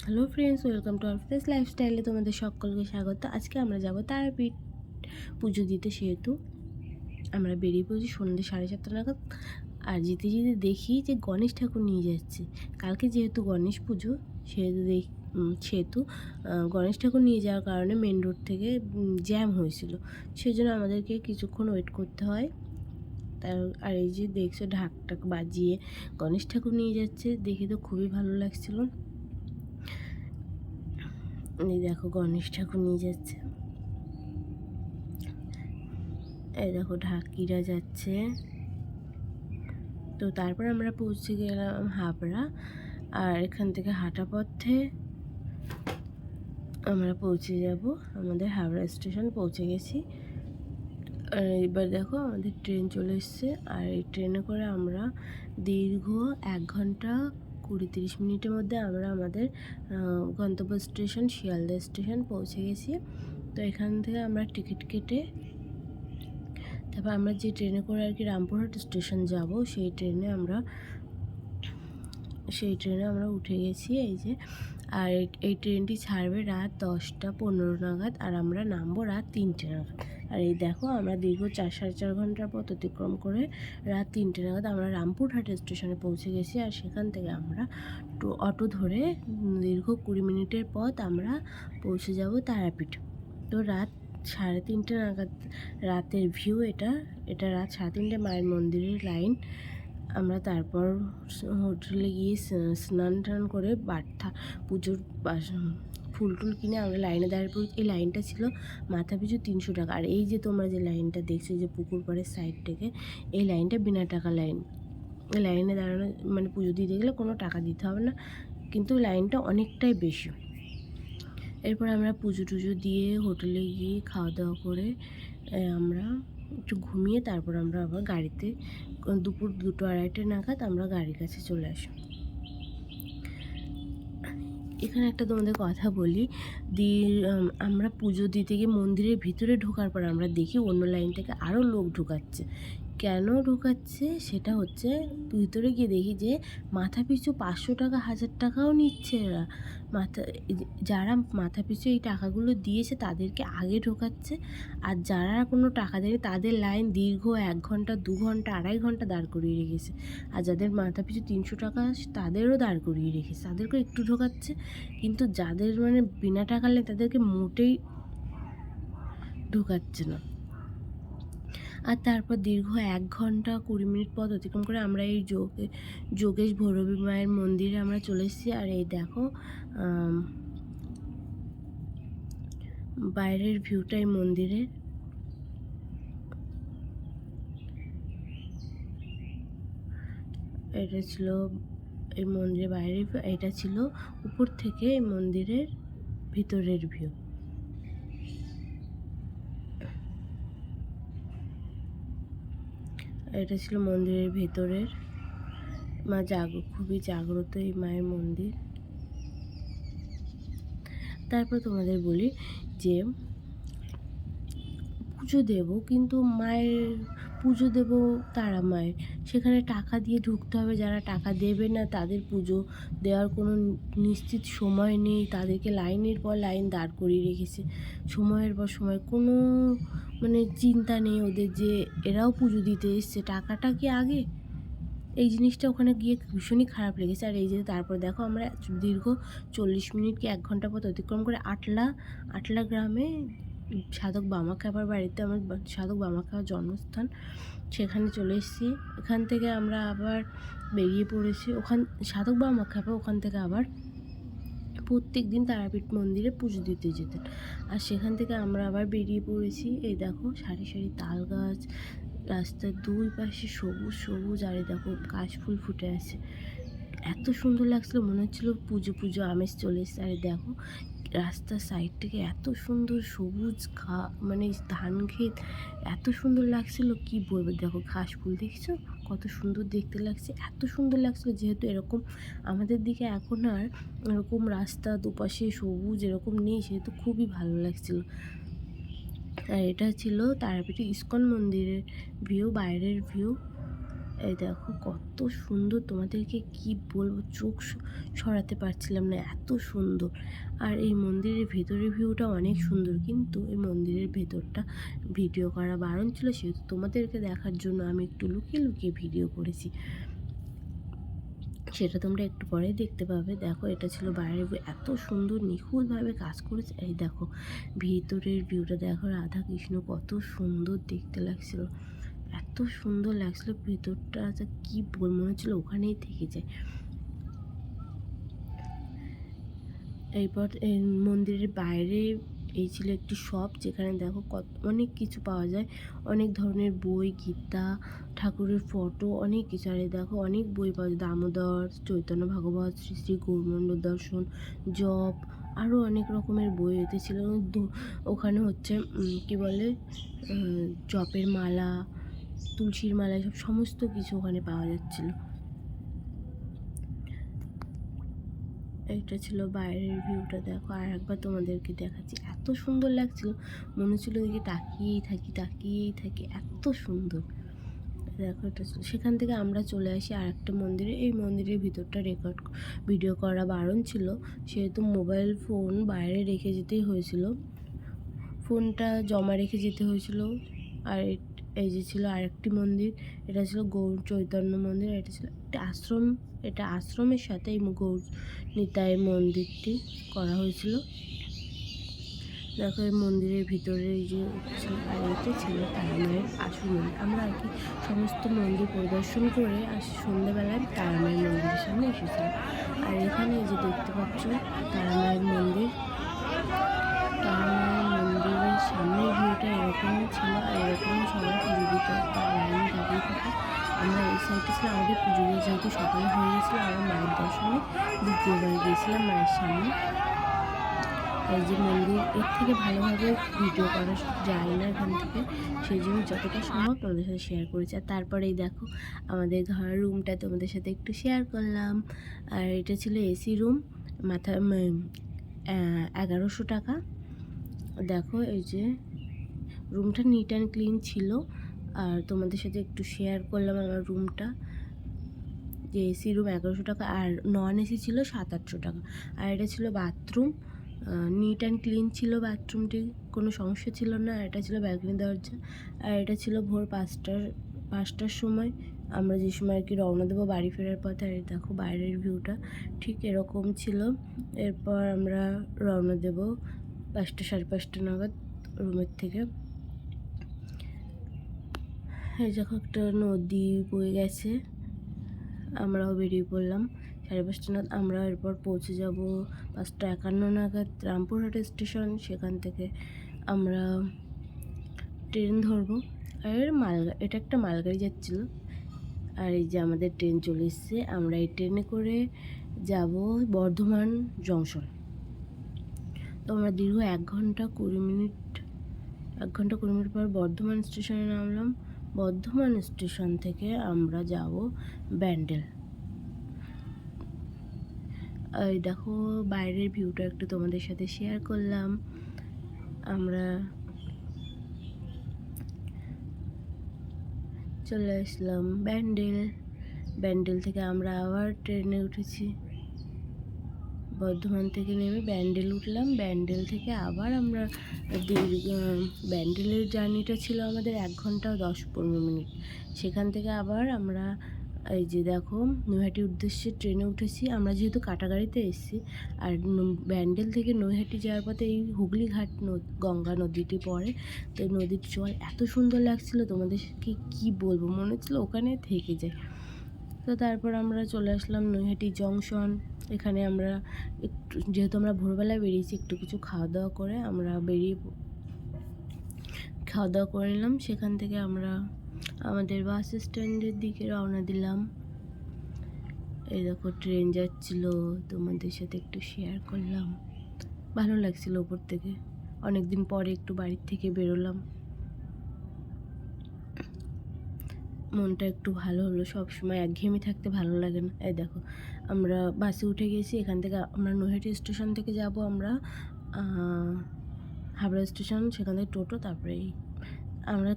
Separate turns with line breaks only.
Hello friends, welcome to our লাইফস্টাইলে তোমাদের সকলকে স্বাগত। আজকে আমরা যাব তারাপীঠ পুজো দিতে, সেহেতু আমরা বেরিয়ে পড়েছি সন্ধ্যে 7:30 নাগাদ। আর যেতে যেতে দেখি যে গণেশ ঠাকুর নিয়ে যাচ্ছে। কালকে যেহেতু গণেশ পুজো, সেহেতু গণেশ ঠাকুর নিয়ে যাওয়ার কারণে মেন রোড থেকে জ্যাম হয়েছিল, সেই জন্য আমাদেরকে কিছুক্ষণ ওয়েট করতে হয়। আর এই যে দেখছো ঢাক টাক বাজিয়ে গণেশ ঠাকুর নিয়ে যাচ্ছে, দেখে তো খুবই ভালো লাগছিল। এই দেখো গণেশ ঠাকুর নিয়ে যাচ্ছে, এই দেখো ঢাকিরা যাচ্ছে। তো তারপর আমরা পৌঁছে গেলাম হাবড়া। আর এখান থেকে হাঁটা পথে আমরা পৌঁছে যাব আমাদের হাবড়া স্টেশন। পৌঁছে গেছি। আর এবার দেখো আমাদের ট্রেন চলে এসছে। আর এই ট্রেনে করে আমরা দীর্ঘ 1 ঘন্টা 20-30 মিনিটের মধ্যে আমরা আমাদের গন্তব্য স্টেশন শিয়ালদা স্টেশন পৌঁছে গেছি। তো এখান থেকে আমরা টিকিট কেটে তারপর আমরা যে ট্রেনে করে আর কি রামপুরহাট স্টেশন যাব, সেই ট্রেনে আমরা উঠে গেছি। এই যে, আর এই ট্রেনটি ছাড়বে রাত 10টা 15 নাগাদ, আর আমরা নামবো রাত 3টে নাগাদ। আর এই দেখো আমরা দীর্ঘ 4-4.5 ঘন্টার পথ অতিক্রম করে রাত 3টে নাগাদ আমরা রামপুরহাট স্টেশনে পৌঁছে গেছি। আর সেখান থেকে আমরা অটো ধরে দীর্ঘ 20 মিনিটের পথ আমরা পৌঁছে যাব তারাপীঠ। তো রাত 3:30 নাগাদ রাতের ভিউ এটা রাত 3:30 মায়ের মন্দিরের লাইন। আমরা তারপর হোটেলে গিয়ে স্নান টান করে পুজোর ফুল টুল কিনে আমরা লাইনে দাঁড়িয়ে পড়ি। এই লাইনটা ছিল মাথা পিছু 300 টাকা। আর এই যে তোমরা যে লাইনটা দেখছো যে পুকুর পাড়ের সাইড থেকে, এই লাইনটা বিনা টাকা লাইন। এই লাইনে দাঁড়ানো মানে পুজো দিতে গেলে কোনো টাকা দিতে হবে না, কিন্তু লাইনটা অনেকটাই বেশি। এরপর আমরা পুজো টুজো দিয়ে হোটেলে গিয়ে খাওয়া দাওয়া করে আমরা একটু ঘুমিয়ে তারপর আমরা আবার গাড়িতে দুপুর 2-2:30 নাগাদ আমরা গাড়ির কাছে চলে আসি। এখানে একটা তোমাদের কথা বলি, আমরা পুজো দিতে গিয়ে মন্দিরের ভিতরে ঢোকার পর আমরা দেখি অন্য লাইন থেকে আরও লোক ঢোকাচ্ছে। কেন ঢোকাচ্ছে সেটা হচ্ছে, ভিতরে গিয়ে দেখি যে মাথা পিছু 500 টাকা 1000 টাকাও নিচ্ছে এরা। যারা মাথা পিছু এই টাকাগুলো দিয়েছে তাদেরকে আগে ঢোকাচ্ছে, আর যারা কোনো টাকা দেয়নি তাদের লাইন দীর্ঘ 1 ঘন্টা 2 ঘন্টা 2.5 ঘন্টা দাঁড় করিয়ে রেখেছে। আর যাদের মাথা পিছু 300 টাকা তাদেরও দাঁড় করিয়ে রেখেছে, তাদেরকেও একটু ঢোকাচ্ছে। কিন্তু যাদের মানে বিনা টাকা নেই তাদেরকে মোটেই ঢোকাচ্ছে না। আর তারপর দীর্ঘ 1 ঘন্টা 20 মিনিট পথ অতিক্রম করে আমরা এই যোগেশ ভৈরবী মায়ের মন্দিরে আমরা চলে এসেছি। আর এই দেখো বাইরের ভিউটা এই মন্দিরের। এটা ছিল এই মন্দিরের বাইরের ভিউ, এটা ছিল উপর থেকে এই মন্দিরের ভিতরের ভিউ। এটা ছিল মন্দিরের ভেতরের। মা খুবই জাগ্রত এই মায়ের মন্দির। তারপর তোমাদের বলি যে পুজো দেব, কিন্তু পুজো দেব তারা মায়ের, সেখানে টাকা দিয়ে ঢুকতে হবে। যারা টাকা দেবে না তাদের পুজো দেওয়ার কোনো নিশ্চিত সময় নেই, তাদেরকে লাইনের পর লাইন দাঁড় করিয়ে রেখেছে। সময়ের পর সময় কোনো মানে চিন্তা নেই ওদের যে এরাও পুজো দিতে এসছে, টাকাটা কি আগে। এই জিনিসটা ওখানে গিয়ে ভীষণই খারাপ লেগেছে। আর এই যে তারপর দেখো আমরা দীর্ঘ 40 মিনিট কি 1 ঘন্টা পথ অতিক্রম করে আটলা গ্রামে সাধক বামাখ্যাপার বাড়িতে, আমার সাধক বামাখ্যাপার জন্মস্থান, সেখানে চলে এসেছি। এখান থেকে আমরা আবার বেরিয়ে পড়েছি। সাধক বামাখ্যাপা ওখান থেকে আবার প্রত্যেক দিন তারাপীঠ মন্দিরে পুজো দিতে যেতেন। আর সেখান থেকে আমরা আবার বেরিয়ে পড়েছি। এই দেখো সারি সারি তাল গাছ, রাস্তার দুই পাশে সবুজ সবুজ। আর এই দেখো কাশফুল ফুটে আছে, এত সুন্দর লাগছিল, মনে হচ্ছিলো পুজো পুজো আমেজ চলে এসছে। আর দেখো রাস্তার সাইড থেকে এত সুন্দর সবুজ মানে ধান ক্ষেত, এত সুন্দর লাগছিল কি বলবো। দেখো ঘাস ফুল দেখছো কত সুন্দর দেখতে লাগছে, এত সুন্দর লাগছিল। যেহেতু এরকম আমাদের দিকে এখন আর এরকম রাস্তা দুপাশে সবুজ এরকম নেই, সেহেতু খুবই ভালো লাগছিল। আর এটা ছিল তারাপীঠে ইস্কন মন্দিরের ভিউ, বাইরের ভিউ। এই দেখো কত সুন্দর, তোমাদেরকে কি বলবো, চোখ সরাতে পারছিলাম না, এত সুন্দর। আর এই মন্দিরের ভেতরের ভিউটা অনেক সুন্দর, কিন্তু এই মন্দিরের ভেতরটা ভিডিও করা বারণ ছিল, সেহেতু তোমাদেরকে দেখার জন্য আমি একটু লুকিয়ে লুকিয়ে ভিডিও করেছি, সেটা তোমরা একটু পরেই দেখতে পাবে। দেখো এটা ছিল বাইরের ভিউ, এত সুন্দর নিখুঁতভাবে কাজ করেছে। এই দেখো ভিতরের ভিউটা দেখো, রাধা কৃষ্ণ কত সুন্দর দেখতে লাগছিল, এত সুন্দর লাগছিল ভিতরটা, যা কি বল, মনে হচ্ছিল ওখানেই থেকে যায়। এরপর এই মন্দিরের বাইরে এই ছিল একটি শপ, যেখানে দেখো অনেক কিছু পাওয়া যায়, অনেক ধরনের বই, গীতা, ঠাকুরের ফটো, অনেক কিছু। আর দেখো অনেক বই পাওয়া যায়, দামোদর, চৈতন্য ভাগবত, শ্রী শ্রী গৌরমণ্ডল দর্শন, জপ, আরও অনেক রকমের বই এতে ছিল। ওখানে হচ্ছে কি বলে, জপের মালা, তুলসীর মালা, এসব সমস্ত কিছু ওখানে পাওয়া যাচ্ছিল। এইটা ছিল বাইরের ভিউটা। দেখো আর একবার তোমাদেরকে দেখাচ্ছি, এত সুন্দর লাগছিল, মনে হচ্ছিলো দেখি তাকিয়েই থাকি, এত সুন্দর। দেখো এটা ছিল, সেখান থেকে আমরা চলে আসি আর একটা মন্দিরে। এই মন্দিরের ভিতরটা ভিডিও করা বারণ ছিল, সেহেতু মোবাইল ফোন বাইরে রেখে যেতেই হয়েছিল, ফোনটা জমা রেখে যেতে হয়েছিল। আর এই যে ছিল আরেকটি মন্দির, এটা ছিল গৌর চৈতন্য মন্দির, এটা ছিল একটা আশ্রম, এটা আশ্রমের সাথে এই গৌর নিতাই মন্দিরটি করা হয়েছিল। দেখো এই মন্দিরের ভিতরে এই যে আর এটা ছিল তারামায়ের আসল মন্দির। আমরা আর কি সমস্ত মন্দির পরিদর্শন করে সন্ধ্যেবেলায় তারামায়ের মন্দিরের সামনে এসেছিলাম। আর এখানে এই যে দেখতে পাচ্ছ তারামায়ের মন্দির, তারামায়ের মন্দিরের সামনের ভিউটা এরকমই ছিল, আর এরকমই সবাই পুজো দিতে লাইনে দাঁড়িয়ে থাকে। আমরা এই সাইডে ছিলাম, আমাদের পুজো দিয়ে যেহেতু সকালে হয়ে গেছিলো, আমরা মায়ের দর্শনে দ্বিতীয়বার গিয়েছিলাম মায়ের সামনে। এই যে মন্দির, এর থেকে ভালোভাবে ভিডিও করা যায় না এখান থেকে, সেই জন্য যতটা সম্ভব তোমাদের সাথে শেয়ার করেছি। আর তারপরেই দেখো আমাদের ঘরের রুমটা তোমাদের সাথে একটু শেয়ার করলাম। আর এটা ছিল এসি রুম, মাথা 1100 টাকা। দেখো এই যে রুমটা নিট অ্যান্ড ক্লিন ছিল, আর তোমাদের সাথে একটু শেয়ার করলাম আমার রুমটা। যে এসি রুম 1100 টাকা, আর নন এসি ছিল 700-800 টাকা। আর এটা ছিল বাথরুম, নিট অ্যান্ড ক্লিন ছিল বাথরুমটি, কোনো সমস্যা ছিল না। এটা ছিল ব্যালকনি দরজা। আর এটা ছিল ভোর 5টার সময়, আমরা যে সময় আর কি রওনা দেবো বাড়ি ফেরার পথে। আর দেখো বাইরের ভিউটা ঠিক এরকম ছিল। এরপর আমরা রওনা দেবো 5টা 5:30 নাগাদ রুমের থেকে। এই দেখো একটা নদী বয়ে গেছে, আমরাও বেরিয়ে পড়লাম 5:30 নাগাদ। আমরা এরপর পৌঁছে যাব 5:51 নাগাদ রামপুরহাট স্টেশন। সেখান থেকে আমরা ট্রেন ধরবো। আর এটা একটা মালগাড়ি যাচ্ছিলো। আর এই যে আমাদের ট্রেন চলে এসছে, আমরা এই ট্রেনে করে যাব বর্ধমান জংশন। তো আমরা দীর্ঘ 1 ঘন্টা 20 মিনিট পর বর্ধমান স্টেশনে নামলাম। বর্ধমান স্টেশন থেকে আমরা যাব ব্যান্ডেল। এই দেখো বাইরের ভিউটা একটু তোমাদের সাথে শেয়ার করলাম। আমরা চলে আসলাম ব্যান্ডেল থেকে আমরা আবার ট্রেনে উঠেছি, বর্ধমান থেকে নেমে ব্যান্ডেল উঠলাম। ব্যান্ডেল থেকে আবার আমরা ব্যান্ডেলের জার্নিটা ছিল আমাদের 1 ঘন্টা 10-15 মিনিট। সেখান থেকে আবার আমরা এই যে দেখো নৈহাটির উদ্দেশ্যে ট্রেনে উঠেছি। আমরা যেহেতু কাটাগাড়িতে এসেছি, আর ব্যান্ডেল থেকে নৈহাটি যাওয়ার পথে এই হুগলিঘাট গঙ্গা নদীটি পড়ে, তো নদীর জল এত সুন্দর লাগছিল, তোমাদেরকে কি বলবো, মনে হচ্ছিলো ওখানে থেকে যায়। তো তারপর আমরা চলে আসলাম নৈহাটি জংশন। এখানে আমরা একটু, যেহেতু আমরা ভোরবেলায় বেরিয়েছি, একটু কিছু খাওয়া দাওয়া করে আমরা খাওয়া দাওয়া করে নিলাম। সেখান থেকে আমরা আমাদের বাস স্ট্যান্ডের দিকে রওনা দিলাম। এই দেখো ট্রেন যাচ্ছিলো, তোমাদের সাথে একটু শেয়ার করলাম, ভালো লাগছিল ওপর থেকে। অনেকদিন পরে একটু বাড়ির থেকে বেরোলাম, মনটা একটু ভালো হলো। সব সময় একঘেয়েমি থাকতে ভালো লাগে না। এই দেখো আমরা বাসে উঠে গেছি। এখান থেকে আমরা নৈহাটি স্টেশন থেকে যাব আমরা হাবড়া স্টেশন, সেখান থেকে টোটো, তারপরে আমরা